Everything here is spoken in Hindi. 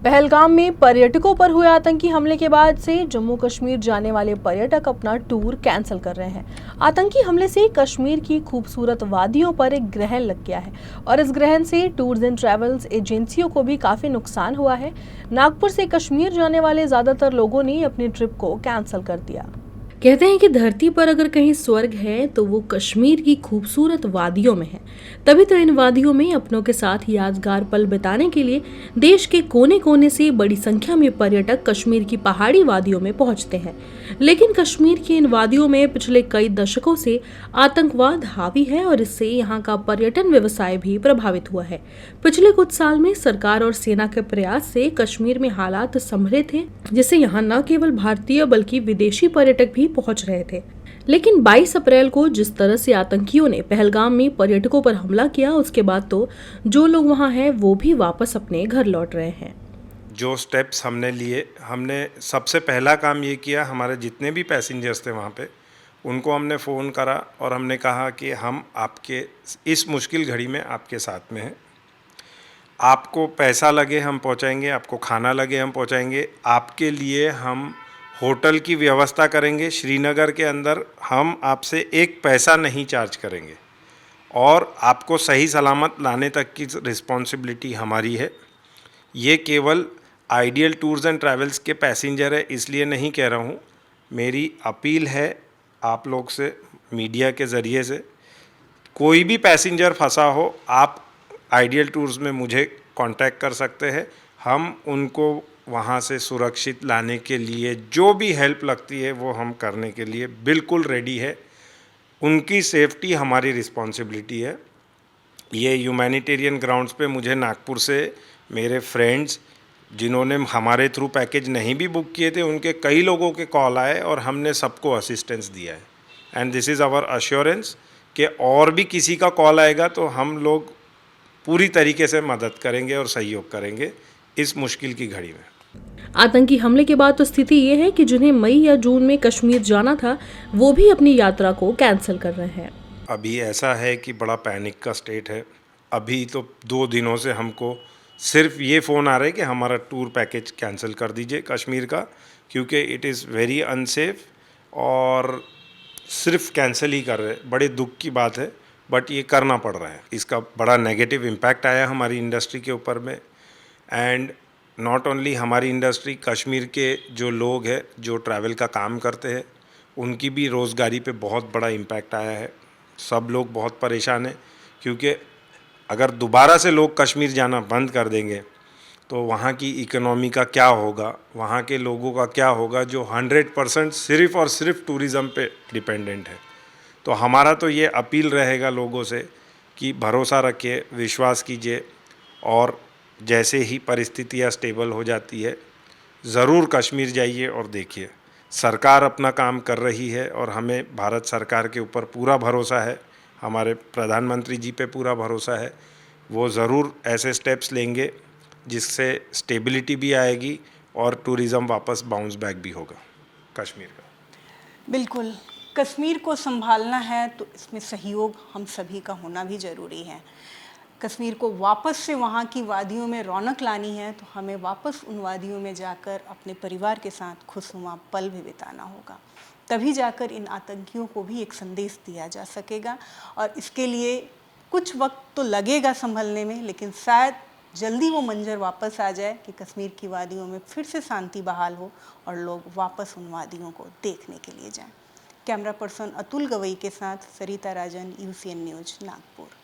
पहलगाम में पर्यटकों पर हुए आतंकी हमले के बाद से जम्मू कश्मीर जाने वाले पर्यटक अपना टूर कैंसिल कर रहे हैं। आतंकी हमले से कश्मीर की खूबसूरत वादियों पर एक ग्रहण लग गया है और इस ग्रहण से टूर्स एंड ट्रैवल्स एजेंसियों को भी काफी नुकसान हुआ है। नागपुर से कश्मीर जाने वाले ज्यादातर लोगों ने अपनी ट्रिप को कैंसिल कर दिया। कहते हैं कि धरती पर अगर कहीं स्वर्ग है तो वो कश्मीर की खूबसूरत वादियों में है। तभी तो इन वादियों में अपनों के साथ यादगार पल बिताने के लिए देश के कोने कोने से बड़ी संख्या में पर्यटक कश्मीर की पहाड़ी वादियों में पहुंचते हैं। लेकिन कश्मीर की इन वादियों में पिछले कई दशकों से आतंकवाद हावी है और इससे यहाँ का पर्यटन व्यवसाय भी प्रभावित हुआ है। पिछले कुछ साल में सरकार और सेना के प्रयास से कश्मीर में हालात संभले थे, जिससे यहाँ न केवल भारतीय बल्कि विदेशी पर्यटक भी पहुंच रहे थे। लेकिन 22 अप्रैल को जिस तरह से आतंकियों ने पहलगाम में पर्यटकों पर हमला किया, उसके बाद तो जो लोग वहां हैं वो भी वापस अपने घर लौट रहे हैं। जो स्टेप्स हमने लिए, हमने सबसे पहला काम ये किया, हमारे जितने भी पैसेंजर्स थे वहाँ पे उनको हमने फ़ोन करा और हमने कहा कि हम आपके इस मुश्किल घड़ी में आपके साथ में हैं। आपको पैसा लगे हम पहुँचाएंगे, आपको खाना लगे हम पहुँचाएंगे, आपके लिए हम होटल की व्यवस्था करेंगे। श्रीनगर के अंदर हम आपसे एक पैसा नहीं चार्ज करेंगे और आपको सही सलामत लाने तक की रिस्पॉन्सिबिलिटी हमारी है। ये केवल आइडियल टूर्स एंड ट्रैवल्स के पैसेंजर है इसलिए नहीं कह रहा हूँ। मेरी अपील है आप लोग से, मीडिया के ज़रिए से, कोई भी पैसेंजर फंसा हो आप आइडियल टूर्स में मुझे कांटेक्ट कर सकते हैं। हम उनको वहाँ से सुरक्षित लाने के लिए जो भी हेल्प लगती है वो हम करने के लिए बिल्कुल रेडी है। उनकी सेफ्टी हमारी रिस्पॉन्सिबिलिटी है। ये ह्यूमैनिटेरियन ग्राउंड्स पे मुझे नागपुर से मेरे फ्रेंड्स जिन्होंने हमारे थ्रू पैकेज नहीं भी बुक किए थे, उनके कई लोगों के कॉल आए और हमने सबको असिस्टेंस दिया है। And this is our assurance कि और भी किसी का कॉल आएगा तो हम लोग पूरी तरीके से मदद करेंगे और सहयोग करेंगे इस मुश्किल की घड़ी में। आतंकी हमले के बाद तो स्थिति ये है कि जिन्हें मई या जून में कश्मीर जाना था वो भी अपनी यात्रा को कैंसिल कर रहे हैं। अभी ऐसा है कि बड़ा पैनिक का स्टेट है। अभी तो 2 दिनों से हमको सिर्फ ये फ़ोन आ रहा है कि हमारा टूर पैकेज कैंसिल कर दीजिए कश्मीर का, क्योंकि इट इज़ वेरी अनसेफ और सिर्फ कैंसिल ही कर रहे हैं। बड़े दुख की बात है बट ये करना पड़ रहा है। इसका बड़ा नेगेटिव इम्पैक्ट आया हमारी इंडस्ट्री के ऊपर में। एंड नॉट ओनली हमारी इंडस्ट्री, कश्मीर के जो लोग हैं जो ट्रैवल का काम करते हैं उनकी भी रोज़गारी पे बहुत बड़ा इम्पैक्ट आया है। सब लोग बहुत परेशान हैं क्योंकि अगर दोबारा से लोग कश्मीर जाना बंद कर देंगे तो वहाँ की इकोनॉमी का क्या होगा, वहाँ के लोगों का क्या होगा जो 100% सिर्फ़ और सिर्फ टूरिज़म पे डिपेंडेंट है। तो हमारा तो ये अपील रहेगा लोगों से कि भरोसा रखिए, विश्वास कीजिए और जैसे ही परिस्थितियाँ स्टेबल हो जाती है ज़रूर कश्मीर जाइए और देखिए। सरकार अपना काम कर रही है और हमें भारत सरकार के ऊपर पूरा भरोसा है, हमारे प्रधानमंत्री जी पे पूरा भरोसा है। वो ज़रूर ऐसे स्टेप्स लेंगे जिससे स्टेबिलिटी भी आएगी और टूरिज़्म वापस बाउंस बैक भी होगा कश्मीर का। बिल्कुल, कश्मीर को संभालना है तो इसमें सहयोग हम सभी का होना भी ज़रूरी है। कश्मीर को वापस से वहाँ की वादियों में रौनक लानी है तो हमें वापस उन वादियों में जाकर अपने परिवार के साथ खुशनुमा पल भी बिताना होगा। तभी जाकर इन आतंकियों को भी एक संदेश दिया जा सकेगा और इसके लिए कुछ वक्त तो लगेगा संभलने में, लेकिन शायद जल्दी वो मंजर वापस आ जाए कि कश्मीर की वादियों में फिर से शांति बहाल हो और लोग वापस उन वादियों को देखने के लिए जाएं। कैमरा पर्सन अतुल गवई के साथ सरिता राजन, UCN न्यूज़, नागपुर।